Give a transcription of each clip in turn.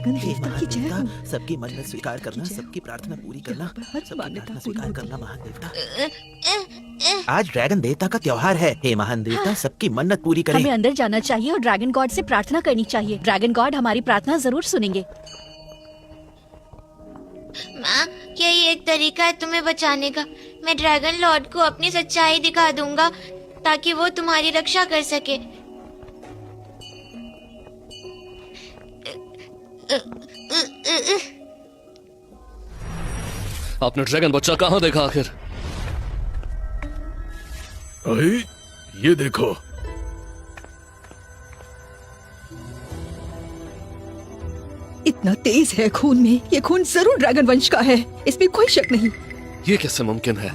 Dragon देवता की जय हो। सबकी मन्नत स्वीकार करना, सबकी प्रार्थना पूरी करना, सबकी प्रार्थना स्वीकार करना महान देवता। आज ड्रैगन देवता का त्योहार है। हे महान देवता, सबकी मन्नत पूरी करें। हमें अंदर जाना चाहिए और ड्रैगन गॉड से प्रार्थना करनी चाहिए। ड्रैगन गॉड हमारी प्रार्थना जरूर सुनेंगे। माँ, यही एक तरीका है तुम्हें बचाने का। मैं ड्रैगन लॉर्ड को अपनी सच्चाई दिखा दूंगा ताकि वो तुम्हारी रक्षा कर सके। आपने ड्रैगन बच्चा कहाँ देखा आखिर? अरे ये देखो, इतना तेज है खून में। ये खून जरूर ड्रैगन वंश का है, इसमें कोई शक नहीं। ये कैसे मुमकिन है?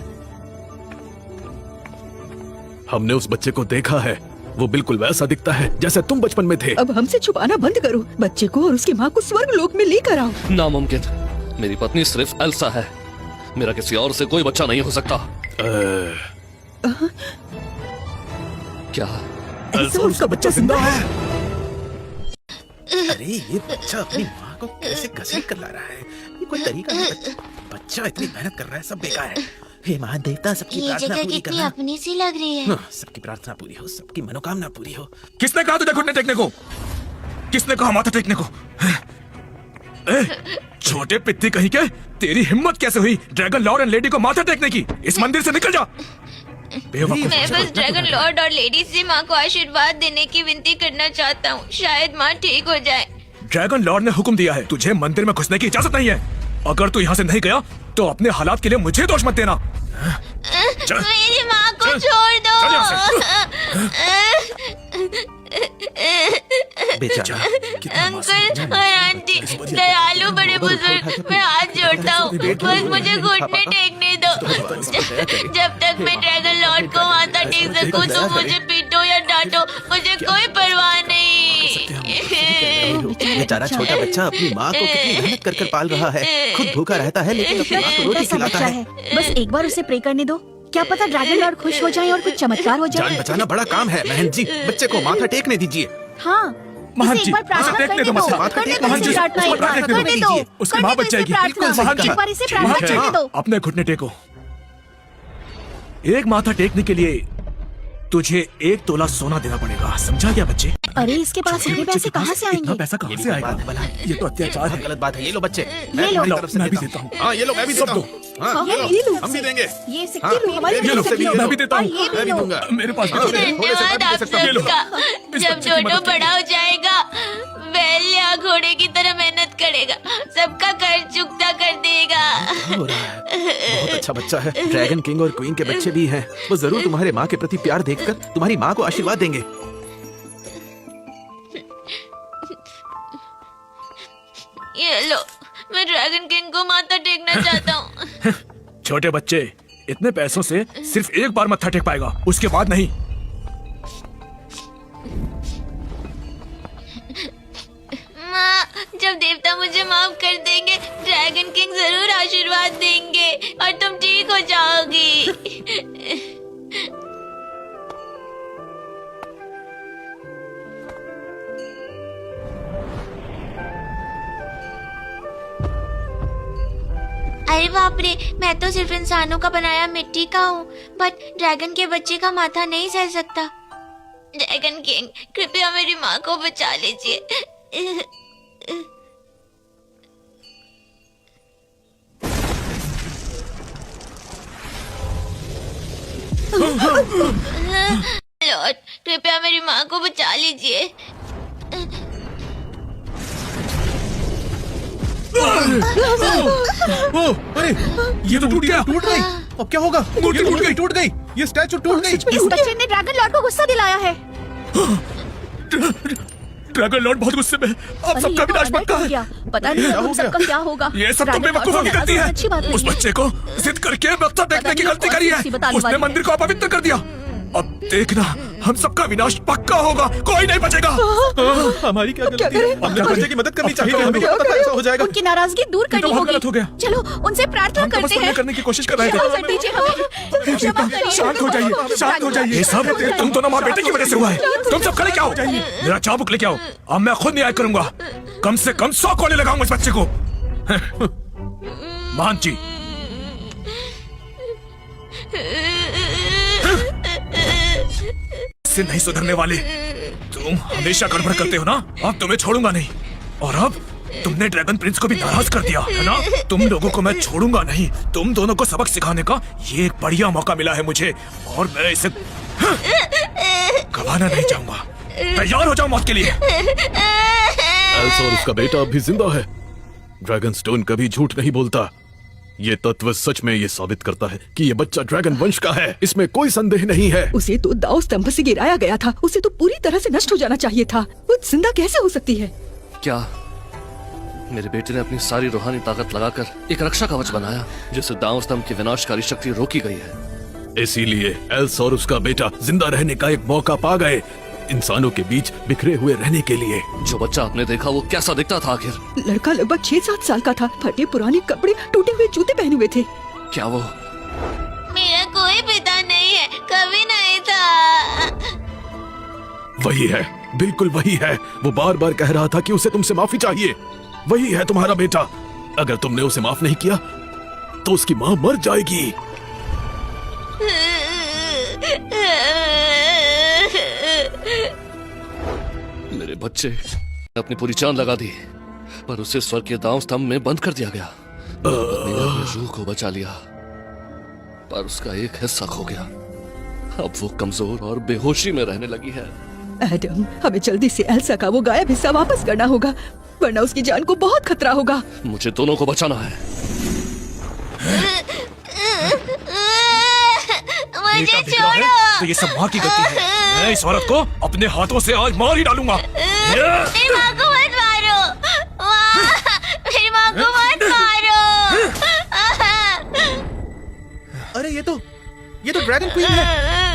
हमने उस बच्चे को देखा है। वो बिल्कुल वैसा दिखता है जैसे तुम बचपन में थे। अब हमसे छुपाना बंद करो। बच्चे को और उसकी माँ को स्वर्ग लोक में लेकर आओ। नामुमकिन। मेरी पत्नी सिर्फ एल्सा है। मेरा किसी और से कोई बच्चा नहीं हो सकता। क्या एल्सा उसका बच्चा जिंदा है? अरे ये बच्चा अपनी माँ को कैसे घसीट कर ला रहा है? ये कोई तरीका नहीं। बच्चा इतनी मेहनत कर रहा है, सब बेकार है। हे महान देवता, सबकी ये प्रार्थना जगह पूरी कितनी करना। अपनी सी लग रही है। सबकी प्रार्थना पूरी हो, सबकी मनोकामना पूरी हो। किसने कहा तुझे घुटने टेकने को? किसने कहा माथा टेकने को? छोटे पित्ती कहीं के, तेरी हिम्मत कैसे हुई ड्रैगन लॉर्ड एंड लेडी को माथा टेकने की? इस मंदिर से निकल जा। मैं बस ड्रैगन लॉर्ड और लेडी से माँ को आशीर्वाद देने की विनती करना चाहता हूँ। शायद माँ ठीक हो जाए। ड्रैगन लॉर्ड ने हुक्म दिया है, तुझे मंदिर में घुसने की इजाजत नहीं है। अगर तू यहाँ से नहीं गया तो अपने हालात के लिए मुझे दोष मत देना। मेरी माँ को छोड़ दो। बेचारा, अंकल और आंटी, दयालु बड़े बुजुर्ग, मैं हाथ जोड़ता हूँ, बस मुझे घुटने टेकने दो। जब तक मैं ड्रैगन लॉर्ड को माथा टेक सकूँ तो मुझे पीटो या डांटो, मुझे कोई परवाह नहीं। बेचारा छोटा बच्चा अपनी माँ को कितनी मेहनत कर पाल रहा है। खुद भूखा रहता है लेकिन अपनी माँ को रोटी कैसा खिलाता बच्चा है। है? बस एक बार उसे प्रे करने दो। क्या पता ड्रैगन लॉर्ड खुश हो जाए और कुछ चमत्कार हो जान जाए। बचाना बड़ा काम है बहन जी। बच्चे को माथा टेकने दीजिए। हाँ, महान इसे जी, एक बार प्रार्थना टेकने करने दो, दो। माथा करने दो महान जी, इसे प्रार्थना, उसको एक बार प्रार्थना करने करने दो। दीजिए। उसकी करने माँ दो बच इसे जाएगी। प्रार्थना। महान जी, एक बार इसे प्रार्थना ठीक है, करने दो। अपने घुटने टेको। एक माथा टेकने के लिए तुझे 1 तोला सोना देना पड़ेगा, समझा क्या बच्चे? अरे इसके पास इतने पैसे कहाँ से इतना आएंगे? पैसा कहाँ से आएगा? ये तो अत्याचार है। गलत बात है। ये लो बच्चे, ये लो। मैं भी देता हूँ। हाँ ये लो, मैं भी सब देता दो। हूँ। हाँ हाँ, ये ये लो, लो। हम भी देंगे। ये हाँ, सिक्के लो, हमारे ये लो, सिक्के लो। मैं भी देता हूँ। और ये भी मैं भी लो। दूंगा। मेरे पास भी दो। धन्यवाद आप ये लो। सबका। इस जब बच्चे की जोटो मदद बड़ा हो जाएगा, बैल या घोड़े की तरह मेहनत करेगा, सबका कर्ज चुकता कर देगा। हो रहा है। बहुत अच्छा बच्चा है। ड्रैगन किंग और क्वीन के बच्चे भी हैं। वो जरूर तुम्हारे माँ के प्रति प्यार देखकर तुम्हारी माँ को आशीर्वाद देंगे। ये लो, मैं ड्रैगन किंग को माथा टेकना चाहता हूँ। छोटे बच्चे, इतने पैसों से सिर्फ एक बार मत्था टेक पाएगा, उसके बाद नहीं। माँ, जब देवता मुझे माफ कर देंगे, ड्रैगन किंग जरूर आशीर्वाद देंगे और तुम ठीक हो जाओगी। अरे बाप रे, मैं तो सिर्फ इंसानों का बनाया मिट्टी का हूँ, बट ड्रैगन के बच्चे का माथा नहीं सह सकता। ड्रैगन किंग, कृपया मेरी माँ को बचा लीजिए। लॉर्ड, कृपया मेरी माँ को बचा लीजिए। अरे ये तो टूट गया। टूट गई। अब क्या होगा? मूर्ति टूट गई। टूट गई। ये स्टैचू टूट गई। इस बच्चे ने ड्रैगन लॉर्ड को गुस्सा दिलाया है। ड्रैगन लॉर्ड बहुत गुस्से में। अब अरे सबका ये तो विनाश अनर्थ पक्का हो है। गया। पता नहीं अब सबका क्या होगा। ये सब तुम बेवकूफों की गलती है। अच्छी बात उस नहीं है। बच्चे को जिद करके मत्था टेकने की गलती करी है। उसने मंदिर को अपवित्र कर दिया। अब देखना, हम सबका विनाश पक्का होगा, कोई नहीं बचेगा। हमारी क्या गलती है? करें? हमने बच्चे की मदद करनी अब क्या चाहिए। हमें क्या पता ऐसा हो जाएगा? उनकी नाराजगी दूर ये तो करनी बहुत गलत हो होगी। गया। चलो उनसे प्रार्थना हम तो बस करते मना हैं। करने की कोशिश कर रहे क्षमा थे। कर दीजिए हमें। क्षमा करिए। शांत हो जाइए, शांत हो जाइए। ये सब तुम दोनों माँ बेटे की वजह से हुआ है। तुम सब खड़े क्या हो? मेरा चाबुक लेके आओ, अब मैं खुद न्याय करूंगा। कम से कम 100 कोड़े लगाऊंगा इस बच्चे को। मान जी, इससे नहीं सुधरने वाले। तुम हमेशा गड़बड़ करते हो ना, अब तुम्हें छोड़ूंगा नहीं। और अब तुमने ड्रैगन प्रिंस को भी नाराज कर दिया है ना। तुम लोगों को मैं छोड़ूंगा नहीं। तुम दोनों को सबक सिखाने का ये एक बढ़िया मौका मिला है मुझे, और मैं इसे गवाना नहीं चाहूंगा। तैयार हो जाओ मौत के लिए। एल्सा और उसका बेटा अब भी जिंदा है। ड्रैगन स्टोन कभी झूठ नहीं बोलता। ये तत्व सच में ये साबित करता है कि ये बच्चा ड्रैगन वंश का है, इसमें कोई संदेह नहीं है। उसे तो दाव स्तंभ से गिराया गया था, उसे तो पूरी तरह से नष्ट हो जाना चाहिए था। वो जिंदा कैसे हो सकती है? क्या मेरे बेटे ने अपनी सारी रूहानी ताकत लगाकर एक रक्षा कवच बनाया, जिससे दांव स्तंभ की विनाशकारी शक्ति रोकी गई है। इसीलिए एल्सा और उसका बेटा जिंदा रहने का एक मौका पा गए, इंसानों के बीच बिखरे हुए रहने के लिए। जो बच्चा आपने देखा वो कैसा दिखता था आखिर? लड़का लगभग 6-7 साल का था, फटे पुराने कपड़े, टूटे हुए जूते पहने हुए थे। क्या वो? मेरा कोई पिता नहीं है, कभी नहीं था। वही है, बिल्कुल वही है। वो बार बार कह रहा था कि उसे तुमसे माफी चाहिए। वही है तुम्हारा बेटा। अगर तुमने उसे माफ नहीं किया तो उसकी माँ मर जाएगी। मेरे बच्चे ने अपनी पूरी जान लगा दी, पर उसे स्वर्ग के दांव स्तंभ में बंद कर दिया गया। पत्नी ने अपनी रूह को बचा लिया, पर उसका एक हिस्सा खो गया। अब वो कमजोर और बेहोशी में रहने लगी है। एडम, हमें जल्दी से एल्सा का वो गायब हिस्सा वापस करना होगा, वरना उसकी जान को बहुत खतरा होगा। मुझे दोनों को बचाना है। मुझे बिगड़ा है छोड़ो। तो ये सब माँ की गलती है। मैं इस औरत को अपने हाथों से आज मार ही डालूंगा। मेरी माँ को मत मारो। मेरी माँ को मत मारो। अरे ये तो ड्रैगन क्वीन है।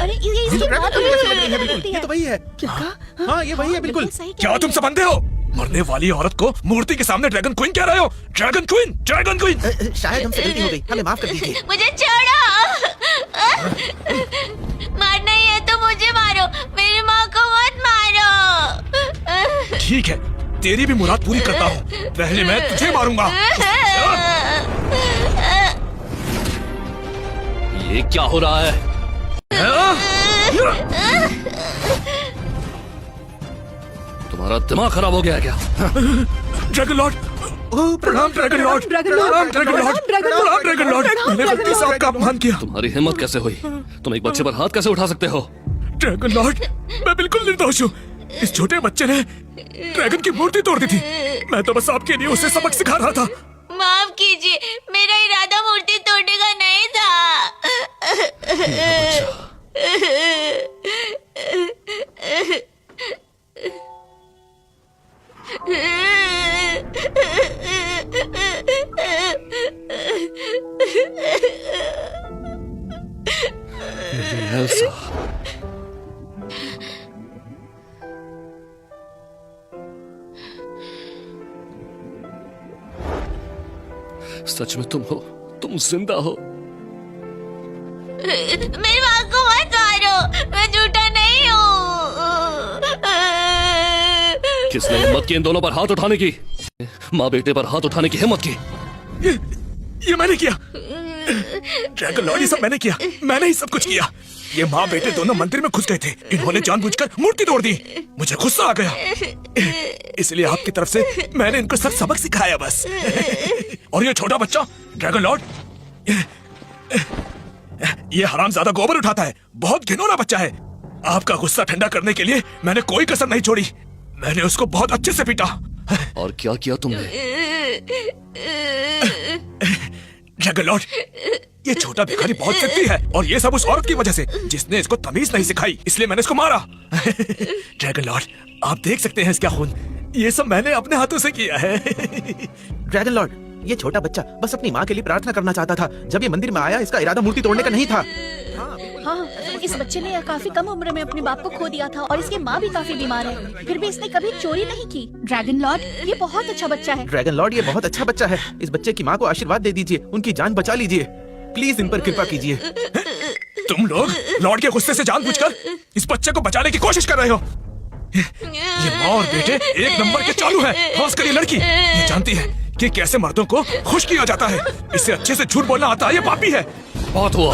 अरे ये ये तो ड्रैगन क्वीन जैसी लग रही है बिल्कुल। ये तो वही है। क्या कहा? हाँ ये वही है बिल्कुल। क्या तुम सब अंधे हो? मरने वाली औरत को मूर्ति के सामने ड्रैगन क्वीन कह रहे हो? Dragon queen, dragon queen. शायद हमसे गलती हो गई, हमें माफ कर दीजिए। मुझे छोड़ो। मारना ही है तो मुझे मारो, मेरी माँ को मत मारो। ठीक है, तेरी भी मुराद पूरी करता हूँ। पहले मैं तुझे मारूंगा। ये क्या हो रहा है? तुम्हारा दिमाग खराब हो गया है क्या? ड्रैगन लॉर्ड, प्रणाम ड्रैगन लॉर्ड, ड्रैगन लॉर्ड, प्रणाम ड्रैगन लॉर्ड, प्रणाम ड्रैगन लॉर्ड। मैंने गलती से आपका अपमान किया। तुम्हारी हिम्मत कैसे हुई? तुम एक बच्चे पर हाथ कैसे उठा सकते हो? ड्रैगन लॉर्ड, मैं बिल्कुल निर्दोष हूँ। इस छोटे बच्चे ने ड्रैगन की मूर्ति तोड़ दी थी। मैं तो बस आपके लिए उसे सबक सिखा रहा था। माफ कीजिए, मेरा इरादा मूर्ति तोड़ने का नहीं था। एल्सा, सच में तुम हो? तुम जिंदा हो? मेरी माँ को मत मारो, मैं झूठा नहीं हूँ। किसने हिम्मत की इन दोनों पर हाथ उठाने की? माँ बेटे पर हाथ उठाने की हिम्मत की? ये मैंने किया। ड्रैगन लॉर्ड, ये सब मैंने किया। मैंने ही सब कुछ किया। ये माँ बेटे दोनों मंदिर में घुस गए थे। इन्होंने जानबूझकर मूर्ति तोड़ दी। मुझे गुस्सा आ गया, इसलिए आपकी तरफ से मैंने इनको सब सबक सिखाया बस। और ये छोटा बच्चा ड्रैगन लॉर्ड, ये हरामजादा गोबर उठाता है। बहुत घिनौना बच्चा है। आपका गुस्सा ठंडा करने के लिए मैंने कोई कसर नहीं छोड़ी। मैंने उसको बहुत अच्छे से पीटा। और क्या किया तुमने? ड्रैगन लॉर्ड, ये छोटा भिखारी बहुत जिद्दी है, और ये सब उस औरत की वजह से जिसने इसको तमीज नहीं सिखाई, इसलिए मैंने इसको मारा। ड्रैगन लॉर्ड, आप देख सकते हैं इसका खून। ये सब मैंने अपने हाथों से किया है। ड्रैगन लॉर्ड, ये छोटा बच्चा बस अपनी माँ के लिए प्रार्थना करना चाहता था। जब ये मंदिर में आया, इसका इरादा मूर्ति तोड़ने का नहीं था। हाँ, इस बच्चे ने काफी कम उम्र में अपने बाप को खो दिया था और इसकी माँ भी काफी बीमार है, फिर भी इसने कभी चोरी नहीं की। ड्रैगन लॉर्ड, ये बहुत अच्छा बच्चा है। ड्रैगन लॉर्ड, ये बहुत अच्छा बच्चा है। इस बच्चे की माँ को आशीर्वाद दे दीजिए, उनकी जान बचा लीजिए। प्लीज इन पर कृपा कीजिए। तुम लोग लॉर्ड के गुस्से से जानबूझकर इस बच्चे को बचाने की कोशिश कर रहे हो। ये माँ और बेटे एक नंबर के चालू है, खासकर ये लड़की। ये जानती है कि कैसे मर्दों को खुश किया जाता है। इसे अच्छे से झूठ बोलना आता है, ये पापी है। बहुत हुआ।